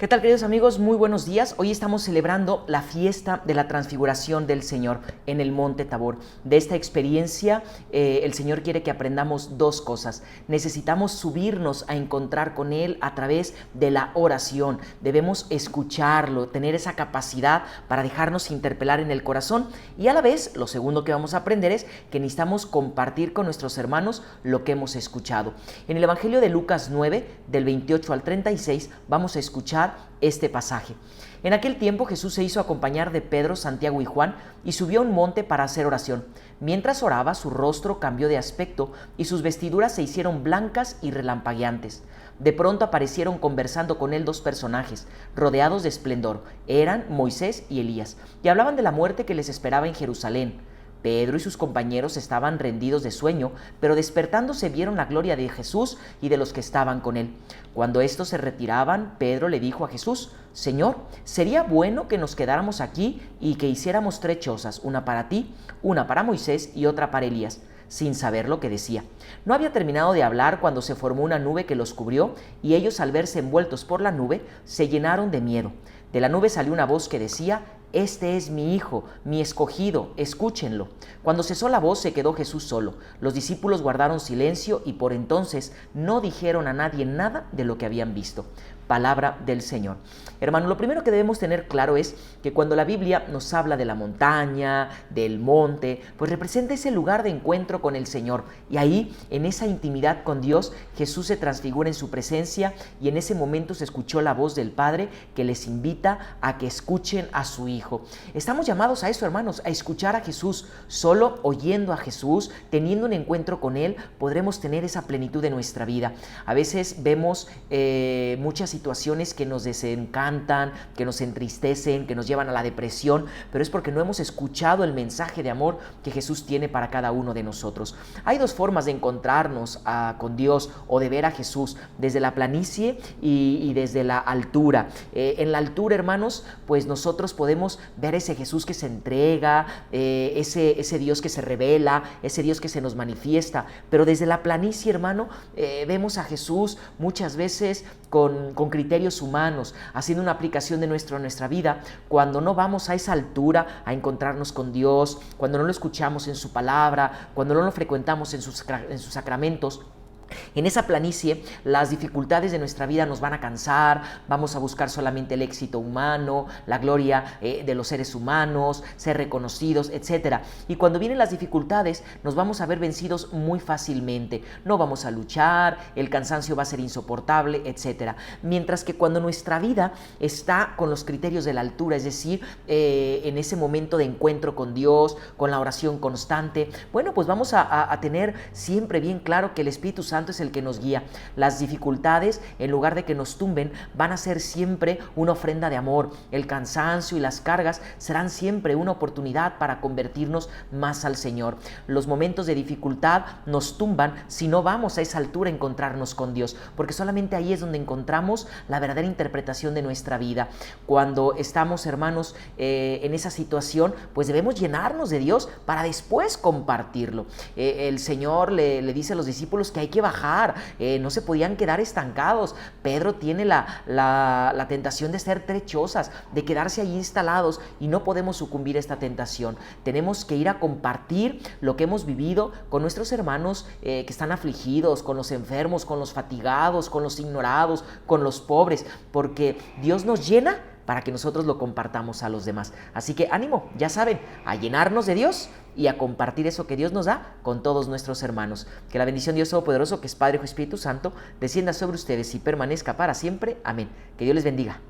¿Qué tal, queridos amigos? Muy buenos días. Hoy estamos celebrando la fiesta de la transfiguración del Señor en el Monte Tabor. De esta experiencia, el Señor quiere que aprendamos dos cosas. Necesitamos subirnos a encontrar con Él a través de la oración. Debemos escucharlo, tener esa capacidad para dejarnos interpelar en el corazón. Y a la vez, lo segundo que vamos a aprender es que necesitamos compartir con nuestros hermanos lo que hemos escuchado. En el Evangelio de Lucas 9, del 28 al 36, vamos a escuchar este pasaje. En aquel tiempo Jesús se hizo acompañar de Pedro, Santiago y Juan y subió a un monte para hacer oración. Mientras oraba, su rostro cambió de aspecto y sus vestiduras se hicieron blancas y relampagueantes. De pronto aparecieron conversando con él dos personajes, rodeados de esplendor. Eran Moisés y Elías, y hablaban de la muerte que les esperaba en Jerusalén. Pedro y sus compañeros estaban rendidos de sueño, pero despertándose vieron la gloria de Jesús y de los que estaban con él. Cuando estos se retiraban, Pedro le dijo a Jesús: Señor, sería bueno que nos quedáramos aquí y que hiciéramos tres chozas, una para ti, una para Moisés y otra para Elías, sin saber lo que decía. No había terminado de hablar cuando se formó una nube que los cubrió, y ellos, al verse envueltos por la nube, se llenaron de miedo. De la nube salió una voz que decía: Este es mi Hijo, mi escogido, escúchenlo. Cuando cesó la voz, se quedó Jesús solo. Los discípulos guardaron silencio y por entonces no dijeron a nadie nada de lo que habían visto. Palabra del Señor. Hermano, lo primero que debemos tener claro es que cuando la Biblia nos habla de la montaña, del monte, pues representa ese lugar de encuentro con el Señor. Y ahí, en esa intimidad con Dios, Jesús se transfigura en su presencia y en ese momento se escuchó la voz del Padre que les invita a que escuchen a su Hijo. Estamos llamados a eso, hermanos, a escuchar a Jesús. Solo oyendo a Jesús, teniendo un encuentro con Él, podremos tener esa plenitud de nuestra vida. A veces vemos muchas situaciones que nos desencantan, que nos entristecen, que nos llevan a la depresión, pero es porque no hemos escuchado el mensaje de amor que Jesús tiene para cada uno de nosotros. Hay dos formas de encontrarnos con Dios o de ver a Jesús: desde la planicie y desde la altura. En la altura, hermanos, pues nosotros podemos ver ese Jesús que se entrega, ese Dios que se revela, ese Dios que se nos manifiesta, pero desde la planicie, hermano, vemos a Jesús muchas veces con criterios humanos, haciendo una aplicación de nuestra vida, cuando no vamos a esa altura a encontrarnos con Dios, cuando no lo escuchamos en su palabra, cuando no lo frecuentamos en sus sacramentos. En esa planicie, las dificultades de nuestra vida nos van a cansar, vamos a buscar solamente el éxito humano, la gloria de los seres humanos, ser reconocidos, etc. Y cuando vienen las dificultades, nos vamos a ver vencidos muy fácilmente. No vamos a luchar, el cansancio va a ser insoportable, etc. Mientras que cuando nuestra vida está con los criterios de la altura, es decir, en ese momento de encuentro con Dios, con la oración constante, bueno, pues vamos a tener siempre bien claro que el Espíritu Santo es el que nos guía. Las dificultades, en lugar de que nos tumben, van a ser siempre una ofrenda de amor. El cansancio y las cargas serán siempre una oportunidad para convertirnos más al Señor. Los momentos de dificultad nos tumban si no vamos a esa altura a encontrarnos con Dios, porque solamente ahí es donde encontramos la verdadera interpretación de nuestra vida. Cuando estamos, hermanos, en esa situación, pues debemos llenarnos de Dios para después compartirlo. El Señor le dice a los discípulos que hay que bajar, no se podían quedar estancados. Pedro tiene la tentación de ser tres chozas, de quedarse allí instalados, y no podemos sucumbir a esta tentación. Tenemos que ir a compartir lo que hemos vivido con nuestros hermanos que están afligidos, con los enfermos, con los fatigados, con los ignorados, con los pobres, porque Dios nos llena para que nosotros lo compartamos a los demás. Así que ánimo, ya saben, a llenarnos de Dios y a compartir eso que Dios nos da con todos nuestros hermanos. Que la bendición de Dios Todopoderoso, que es Padre, Hijo y Espíritu Santo, descienda sobre ustedes y permanezca para siempre. Amén. Que Dios les bendiga.